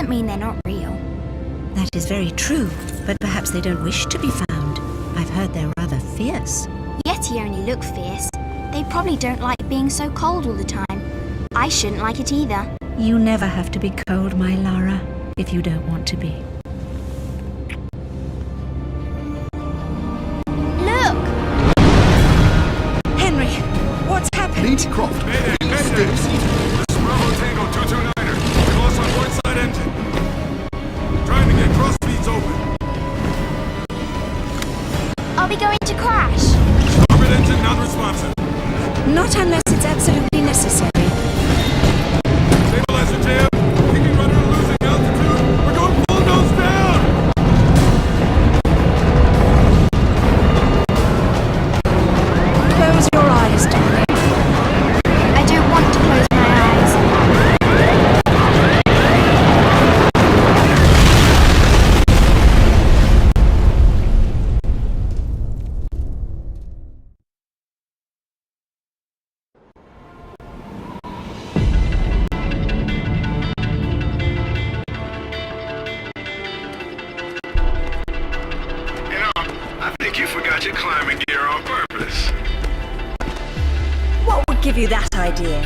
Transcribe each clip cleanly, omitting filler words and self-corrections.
doesn't mean they're not real. That is very true, but perhaps they don't wish to be found. I've heard they're rather fierce. Yeti only look fierce. They probably don't like being so cold all the time. I shouldn't like it either. You never have to be cold, my Lara, if you don't want to be. Look! Henry, what's happened? Lady Croft, Mayday, mayday! This is Bravo Tango 229er. We lost our port side engine. Trying to get cross speeds open. Are we going to crash? Starboard engine non-responsive. Not unless it's absolutely necessary. Stabilizer jam. Kicking rudder losing altitude. We're going full nose down! Close your eyes, darling. I don't want to close my eyes. You know, I think you forgot your climbing gear on purpose. What would give you that idea?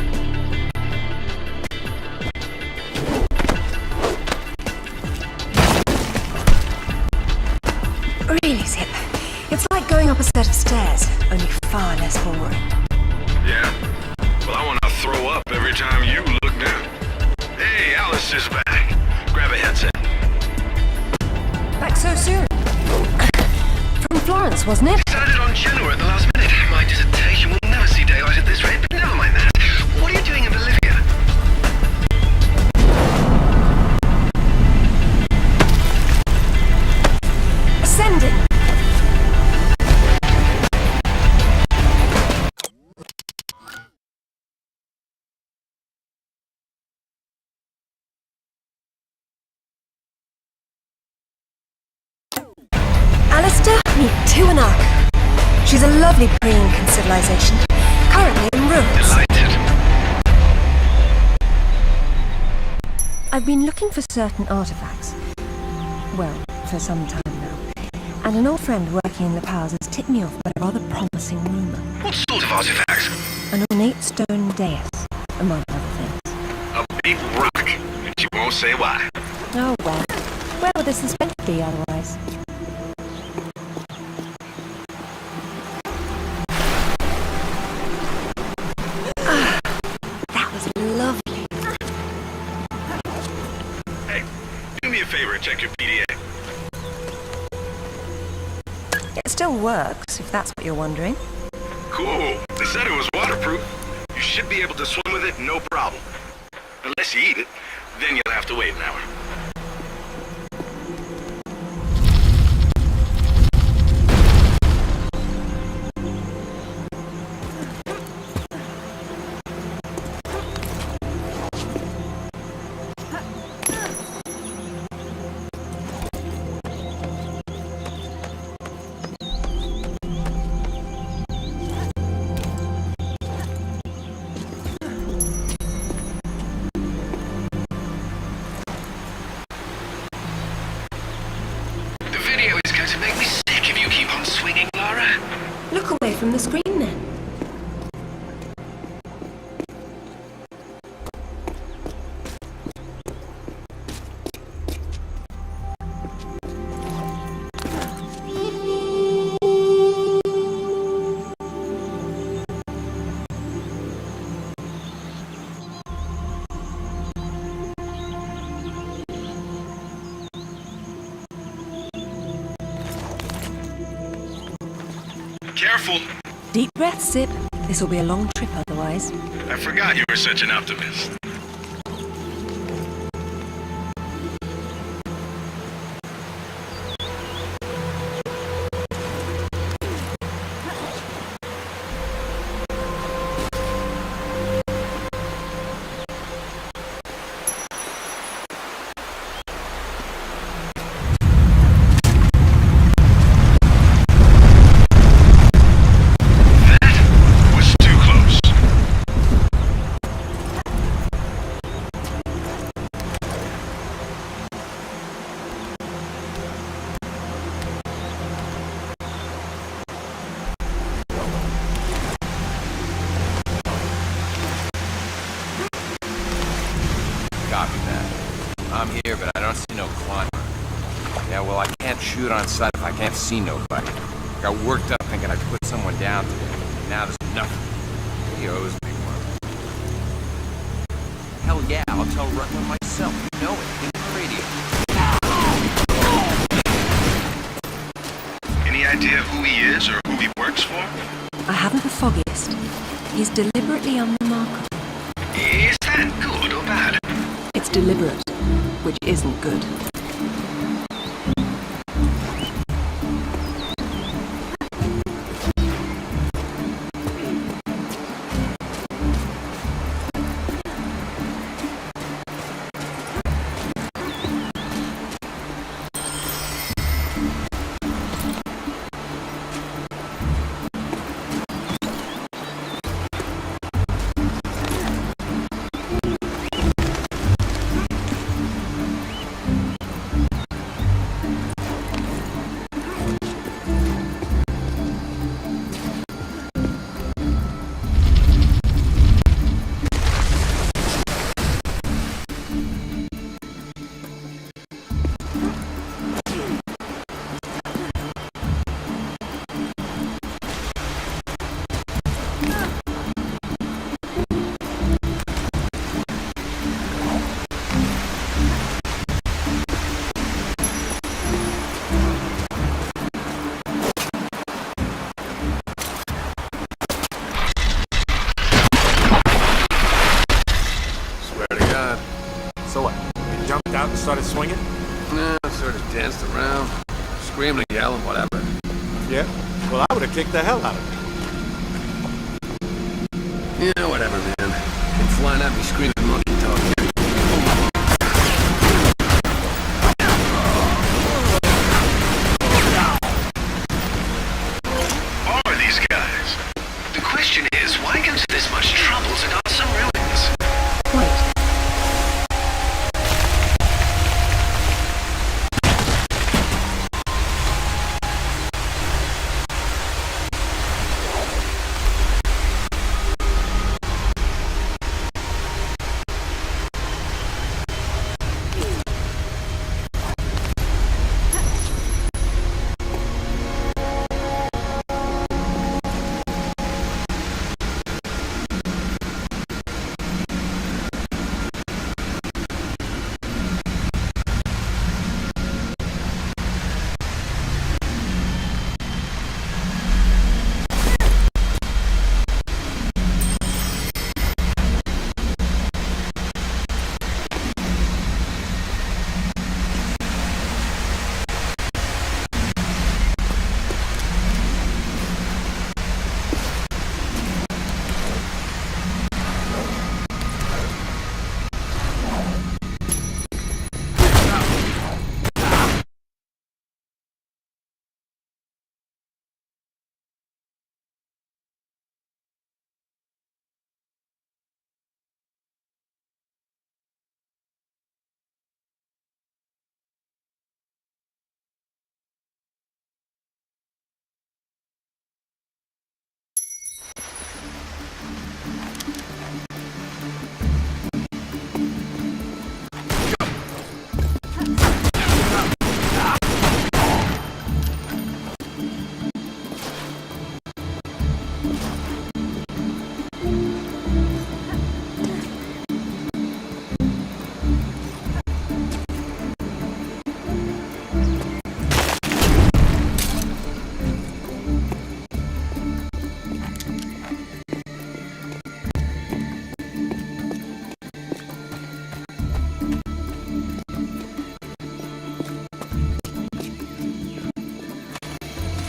Really, Zip, it's like going up a set of stairs, only far less boring. Yeah? Well, I want to throw up every time you look down. Hey, Alice is back. Grab a headset. Back so soon? From Florence, wasn't it? Decided on Genoa at the last minute. My dissertation will never see daylight at this rate, but never mind that. What are you doing in Bolivia? Ascending! Alistair, meet Tuanak. She's a lovely pre-Incan civilization, currently in ruins. Delighted. I've been looking for certain artifacts. Well, for some time now. And an old friend working in the Powers has tipped me off about a rather promising rumour. What sort of artifacts? An ornate stone dais, among other things. A big rock, and she won't say why. Oh well. Where would the suspense be otherwise? That was lovely. Hey, do me a favor and check your PDA. It still works, if that's what you're wondering. Cool. They said it was waterproof. You should be able to swim with it, no problem. Unless you eat it, then you'll have to wait an hour. The video is going to make me sick if you keep on swinging, Lara. Look away from the screen then. Careful. Deep breath, Zip. This will be a long trip otherwise. I forgot you were such an optimist. Yeah, well, I can't shoot on sight if I can't see nobody. Got worked up thinking I'd put someone down today. Now there's nothing. He owes me one. Hell yeah, I'll tell Rutland myself. You know it. In the radio. Any idea who he is or who he works for? I haven't the foggiest. He's deliberately unremarkable. Is that good or bad? It's deliberate, which isn't good. So what? You jumped out and started swinging? No, sort of danced around, screaming, yelling, whatever. Yeah? Well, I would have kicked the hell out of you. Yeah, whatever, man. Come flying at me screaming monkey talk. Who are these guys? The question is, why go to this much trouble to guard some ruins? Wait.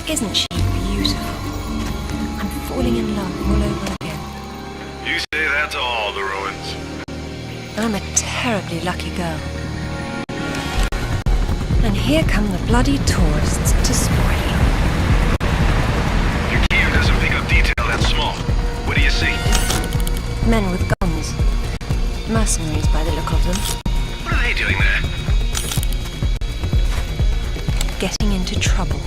Isn't she beautiful? I'm falling in love all over again. You say that to all the ruins. I'm a terribly lucky girl. And here come the bloody tourists to spoil it. Your cam doesn't pick up detail that small. What do you see? Men with guns. Mercenaries by the look of them. What are they doing there? Getting into trouble.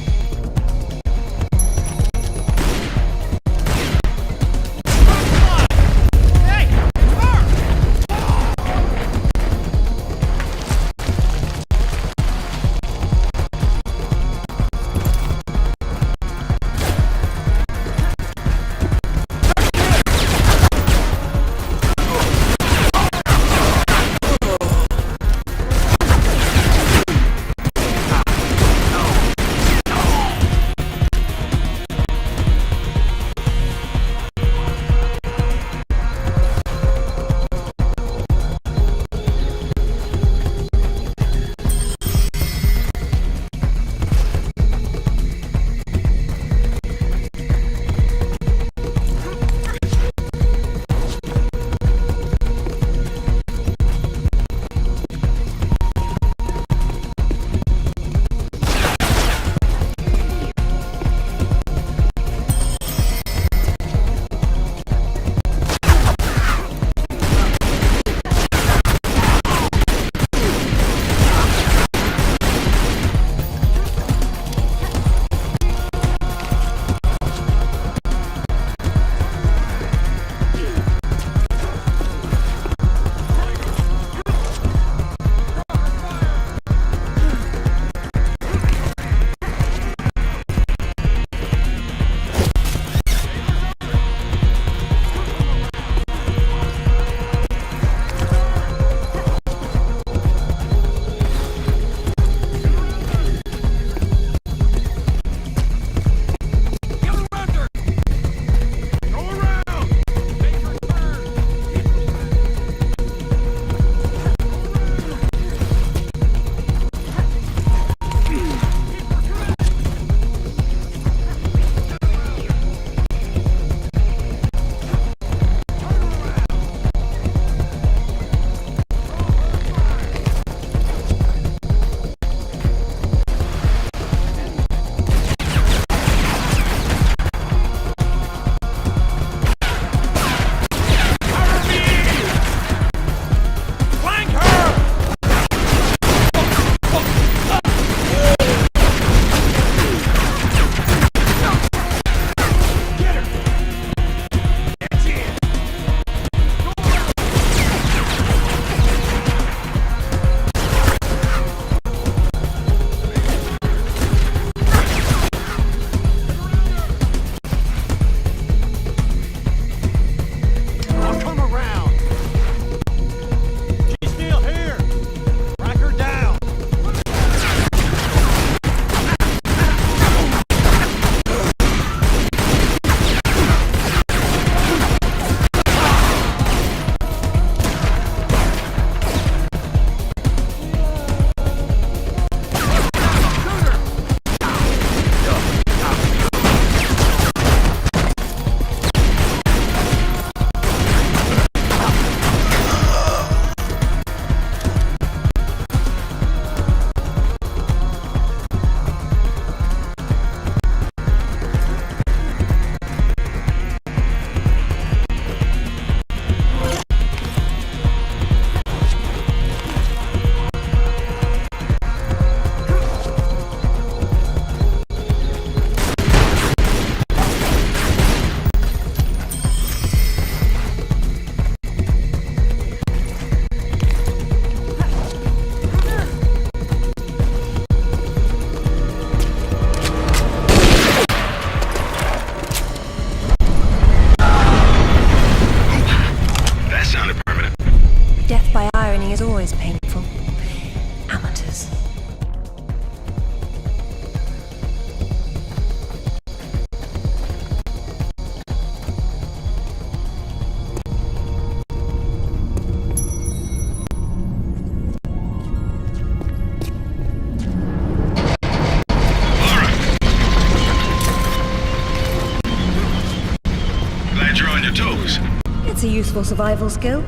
That's a useful survival skill.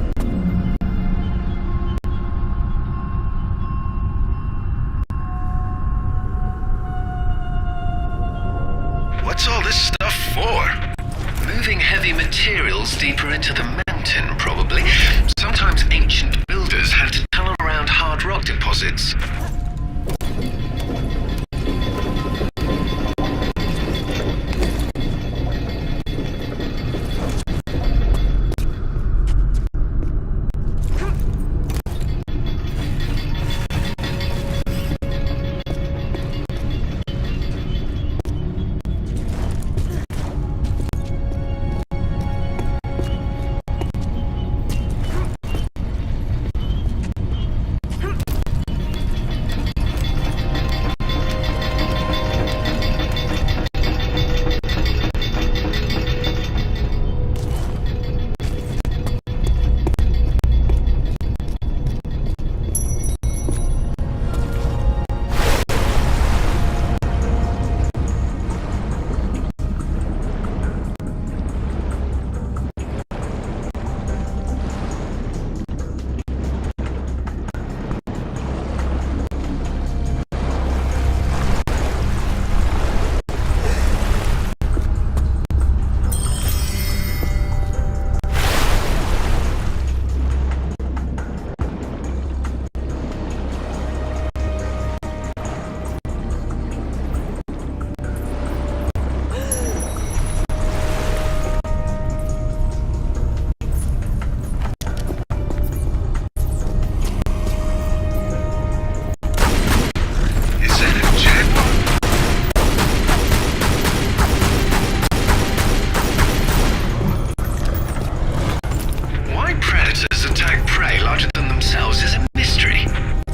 What's all this stuff for? Moving heavy materials deeper into the mountain, probably. Sometimes ancient builders had to tunnel around hard rock deposits.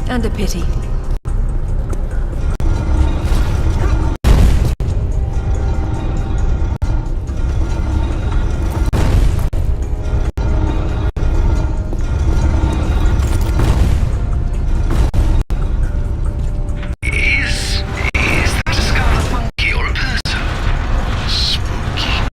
And a pity. Is that a scarlet monkey or a person? Spooky.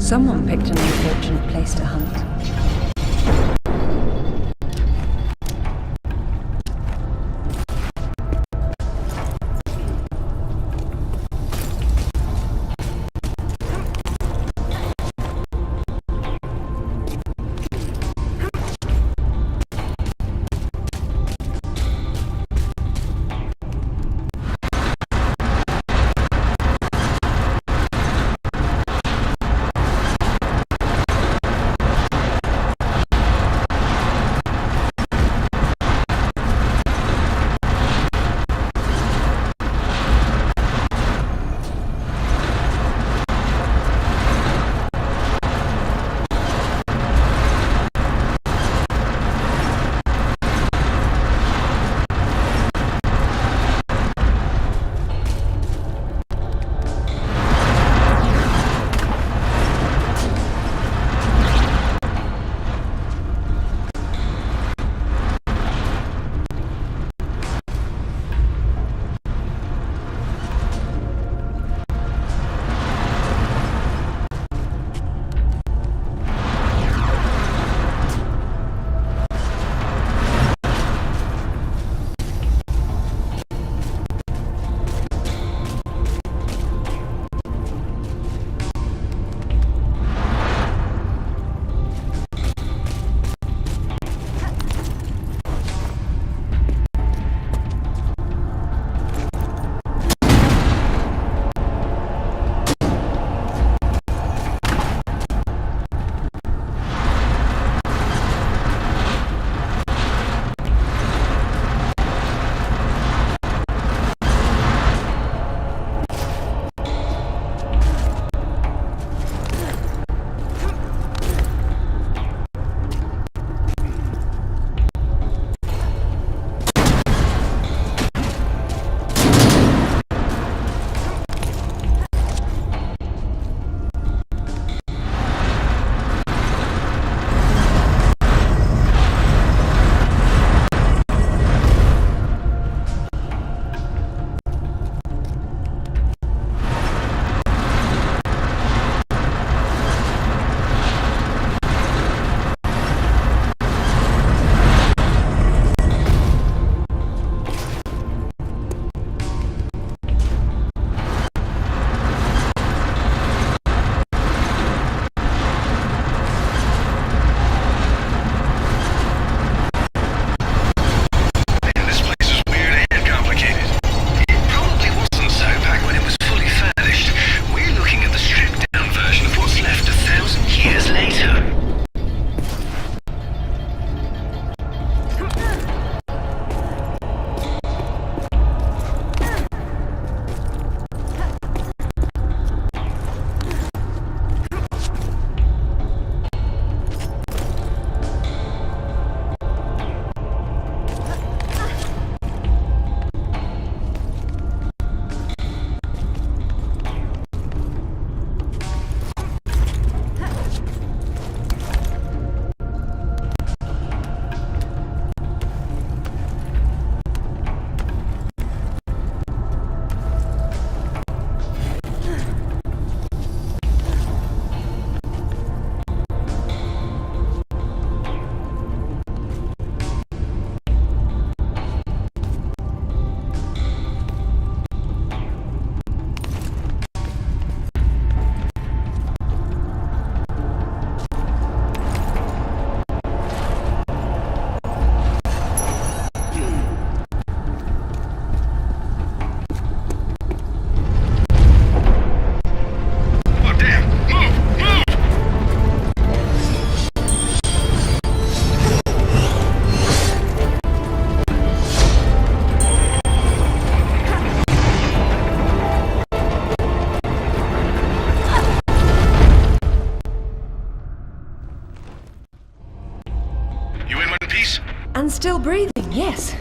Someone picked an unfortunate place to hunt. And still breathing, yes.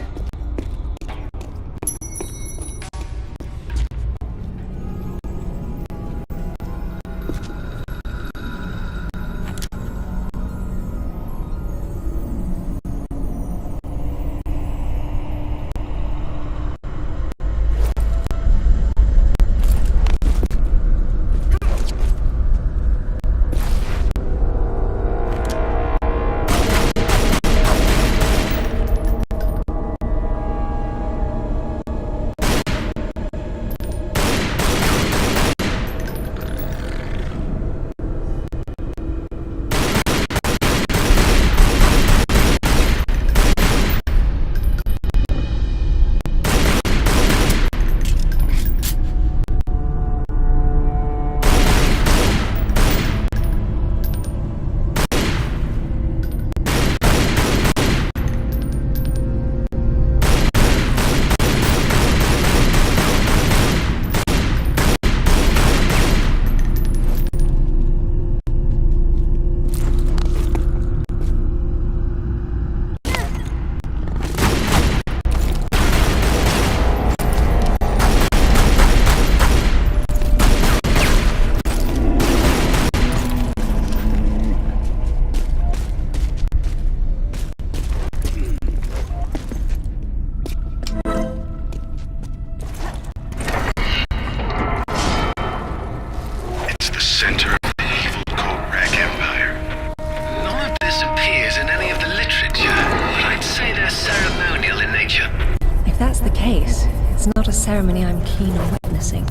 If that's the case, it's not a ceremony I'm keen on witnessing.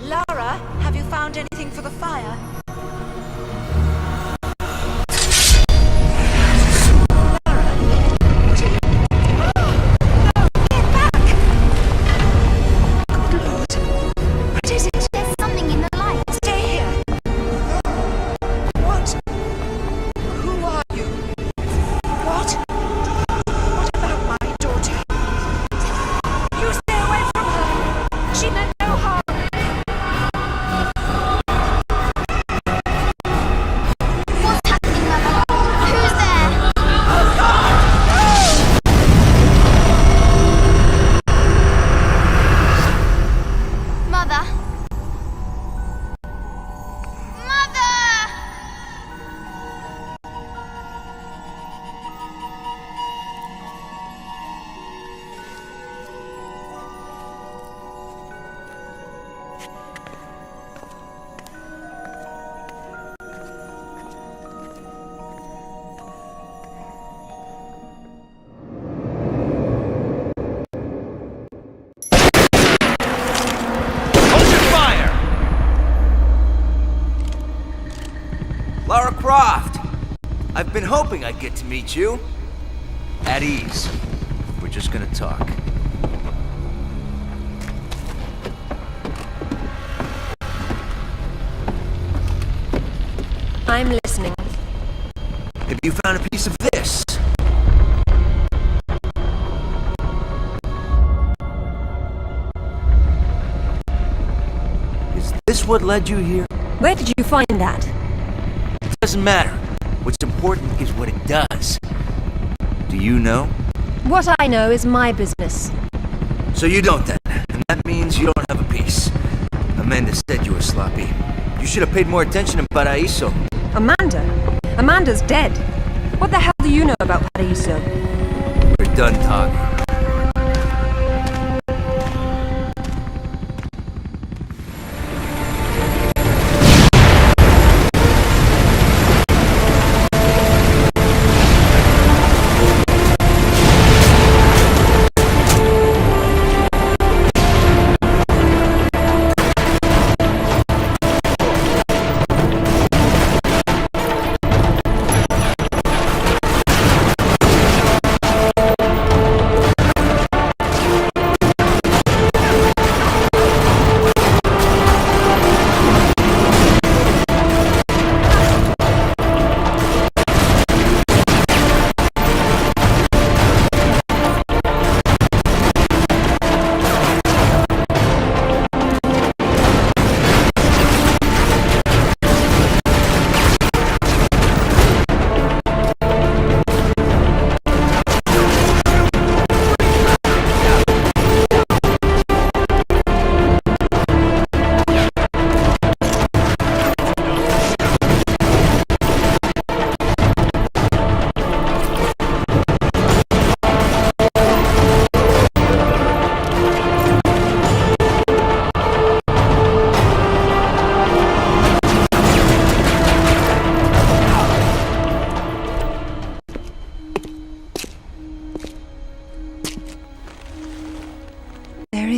Lara, have you found anything for the fire? There's something in the light. Stay here! What? Who are you? What? What about my daughter? You stay away from her! She meant no harm! What's happening, Mother? Who's there? Mother? Mother! Open fire! Lara Croft! I've been hoping I'd get to meet you. At ease. We're just gonna talk. I'm listening. Have you found a piece of this? Is this what led you here? Where did you find that? It doesn't matter. What's important is what it does. Do you know? What I know is my business. So you don't then. And that means you don't have a piece. Amanda said you were sloppy. You should have paid more attention to Paraíso. Amanda? Amanda's dead. What the hell do you know about Paraíso? We're done talking.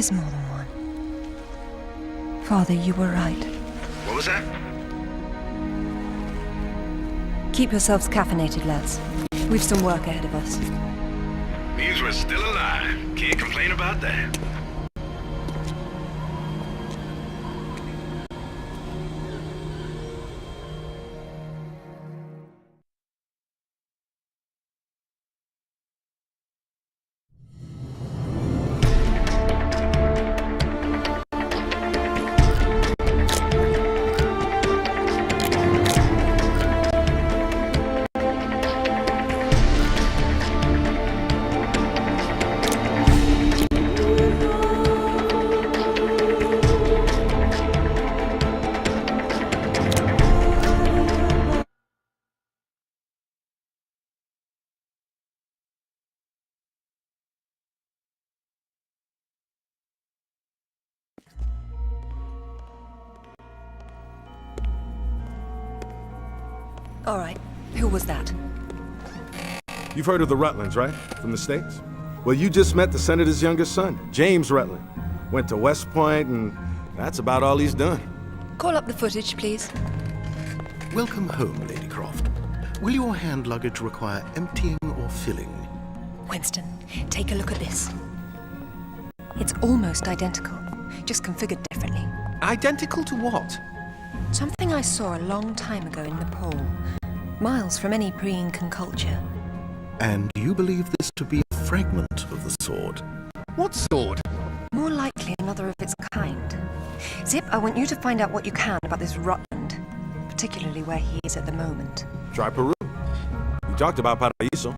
is more than one. Father, you were right. What was that? Keep yourselves caffeinated, lads. We've some work ahead of us. Means we're still alive. Can't complain about that. All right, who was that? You've heard of the Rutlands, right? From the States? Well, you just met the senator's youngest son, James Rutland. Went to West Point, and that's about all he's done. Call up the footage, please. Welcome home, Lady Croft. Will your hand luggage require emptying or filling? Winston, take a look at this. It's almost identical, just configured differently. Identical to what? Something I saw a long time ago in Nepal, miles from any pre-Incan culture. And you believe this to be a fragment of the sword? What sword? More likely another of its kind. Zip, I want you to find out what you can about this Rutland, particularly where he is at the moment. Try Peru. You talked about Paraíso.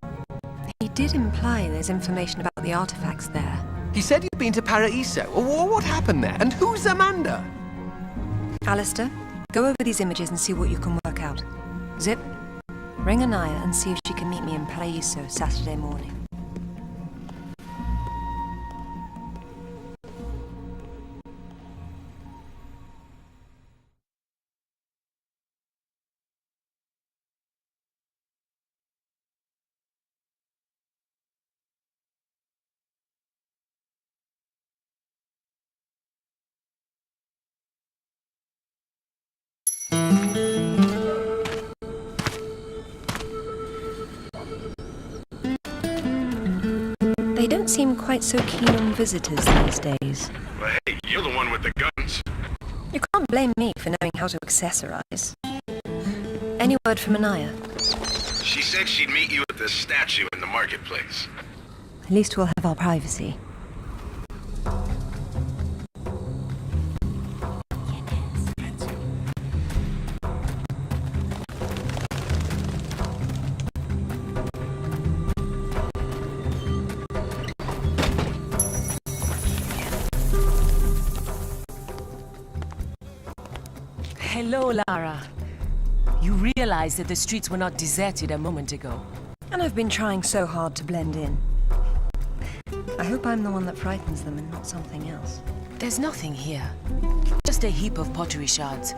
He did imply there's information about the artifacts there. He said you'd been to Paraíso. What happened there? And who's Amanda? Alistair, go over these images and see what you can work out. Zip, ring Anaya and see if she can meet me in Paraíso Saturday morning. They don't seem quite so keen on visitors these days. But hey, you're the one with the guns. You can't blame me for knowing how to accessorize. Any word from Anaya? She said she'd meet you at the statue in the marketplace. At least we'll have our privacy. Hello, Lara. You realize that the streets were not deserted a moment ago. And I've been trying so hard to blend in. I hope I'm the one that frightens them and not something else. There's nothing here. Just a heap of pottery shards,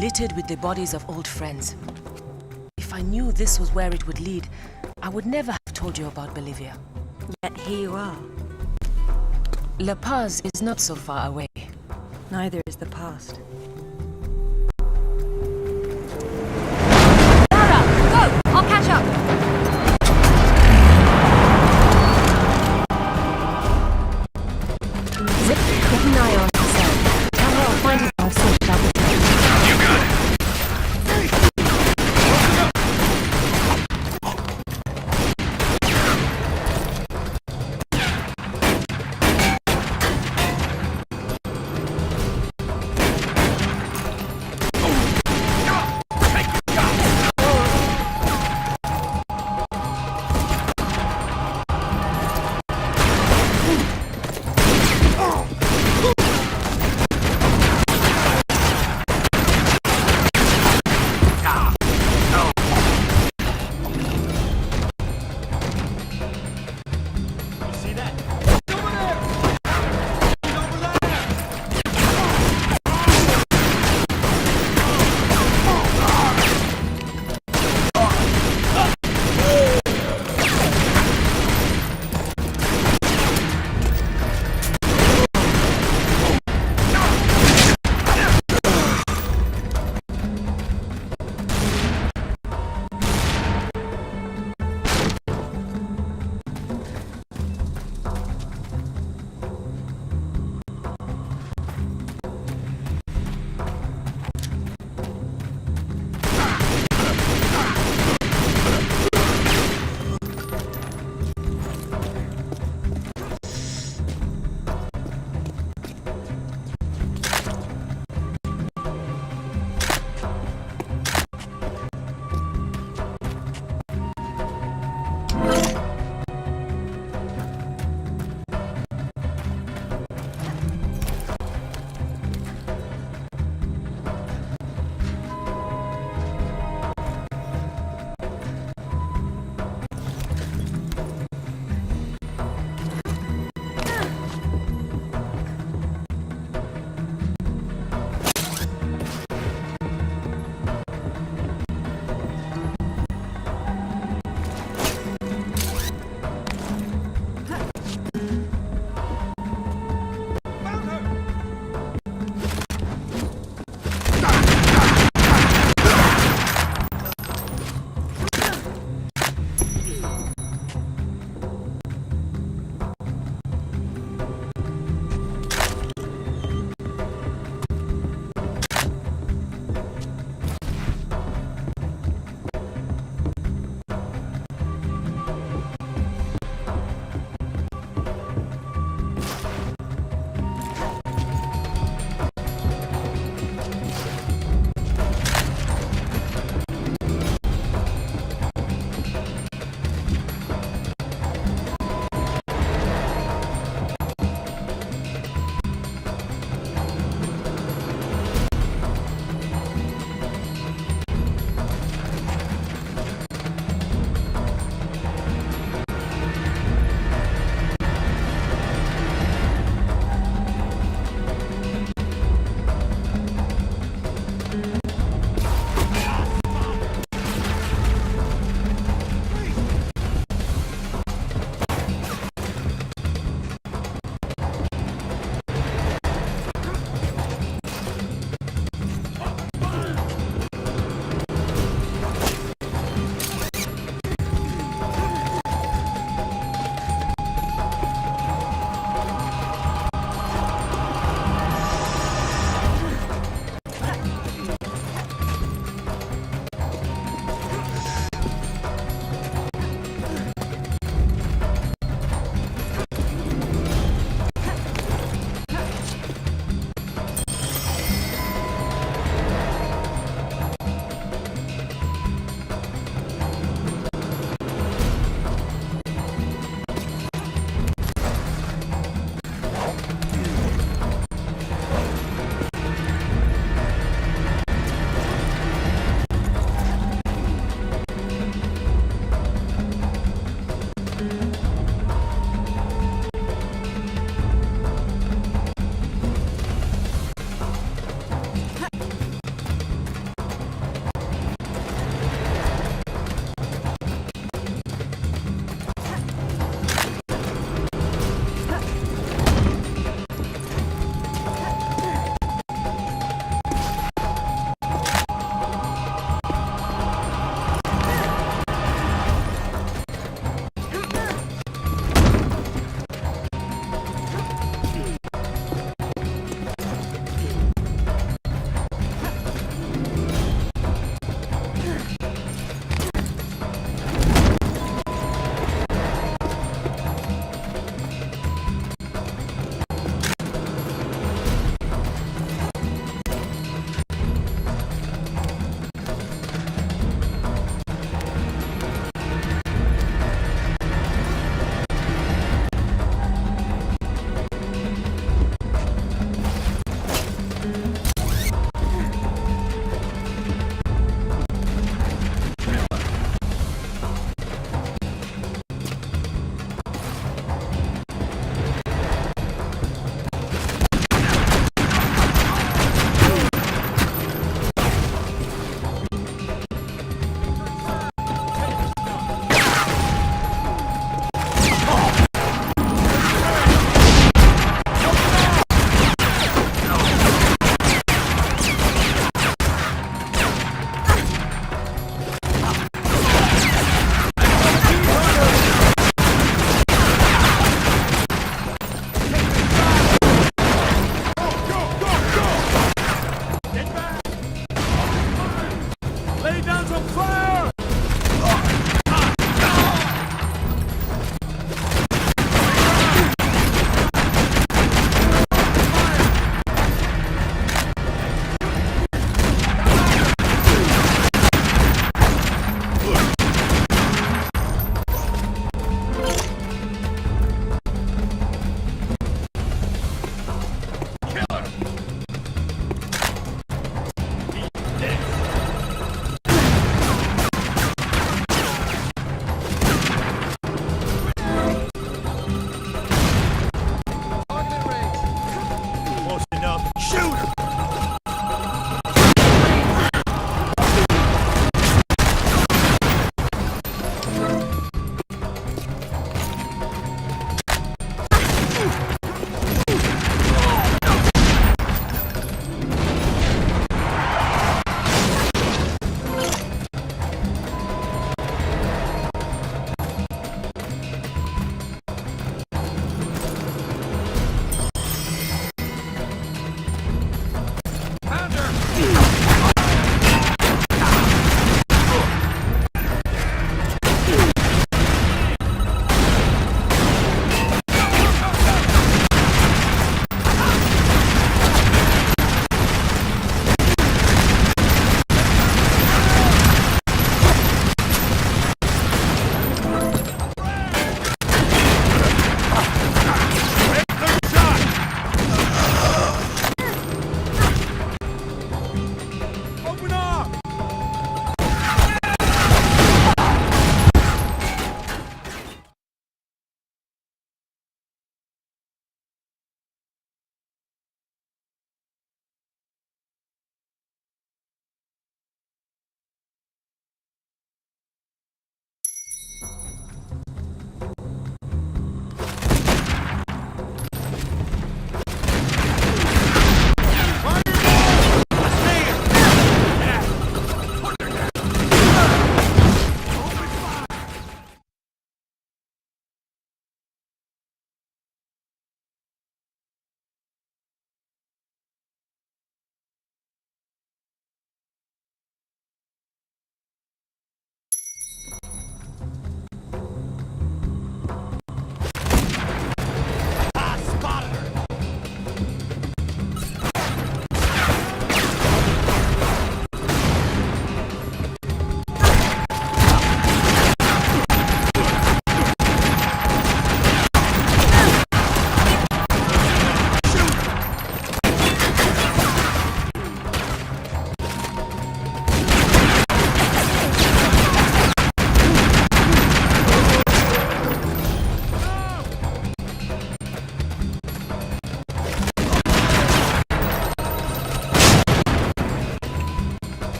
littered with the bodies of old friends. If I knew this was where it would lead, I would never have told you about Bolivia. Yet here you are. La Paz is not so far away. Neither is the past. I'll catch up! Zip, keep an eye on herself. Tell her I'll find her when I've sorted out the thing. You got it.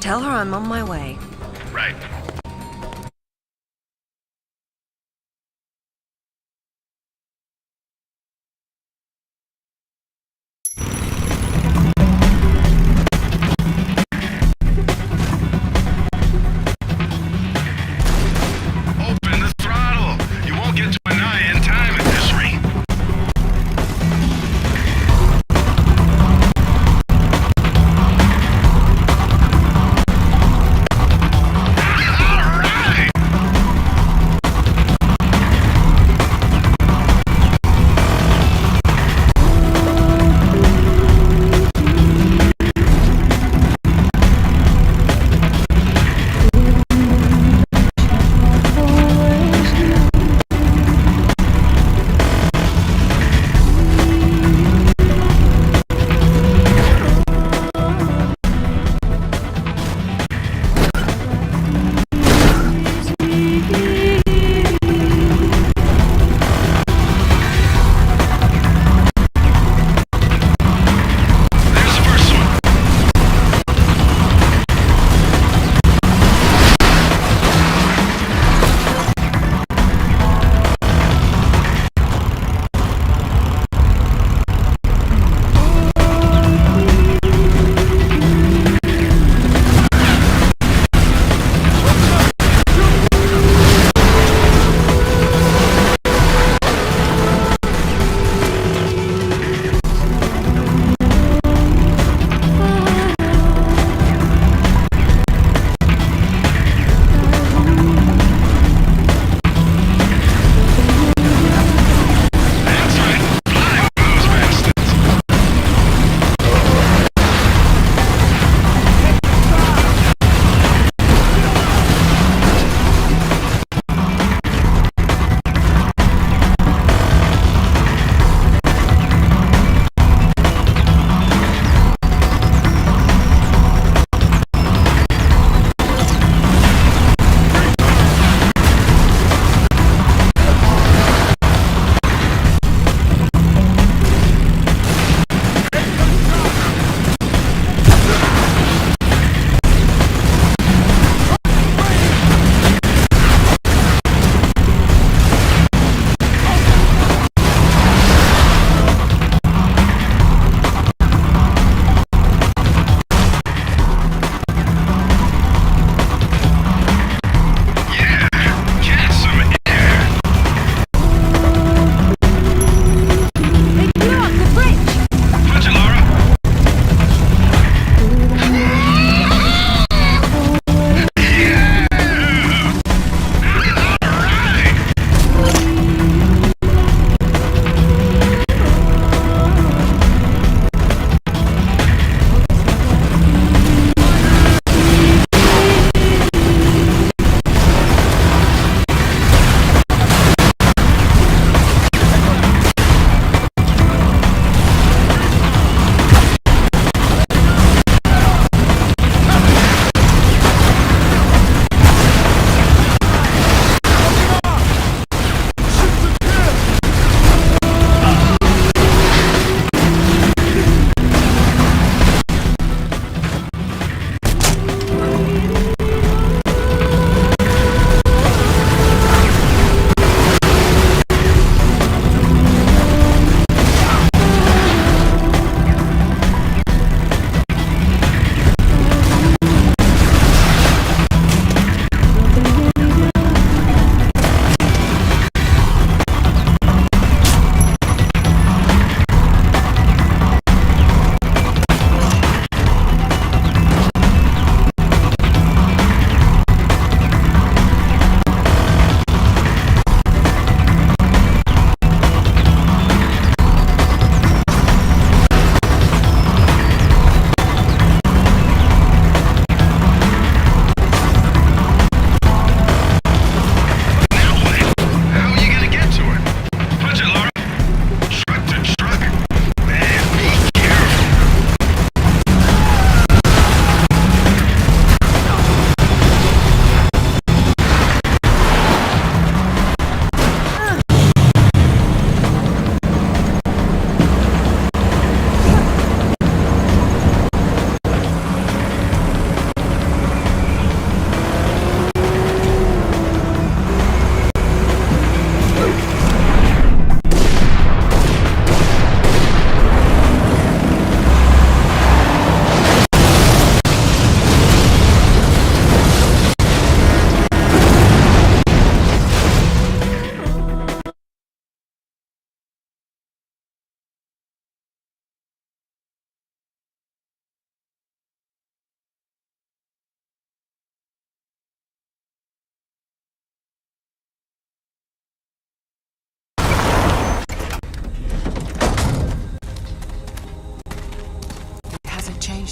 Tell her I'm on my way. Right. Open the throttle. You won't get to Anaya in time at this rate.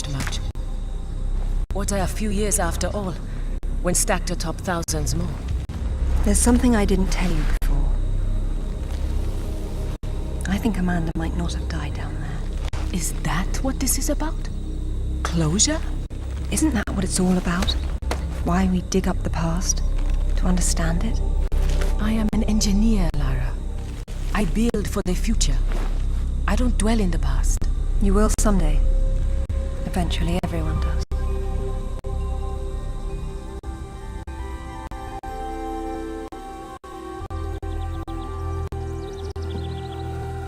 changed much. What are a few years after all, when stacked atop thousands more? There's something I didn't tell you before. I think Amanda might not have died down there. Is that what this is about? Closure? Isn't that what it's all about? Why we dig up the past? To understand it? I am an engineer, Lara. I build for the future. I don't dwell in the past. You will someday. Eventually, everyone does.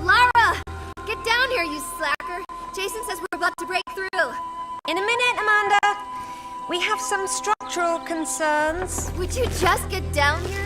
Lara! Get down here, you slacker! Jason says we're about to break through. In a minute, Amanda. We have some structural concerns. Would you just get down here?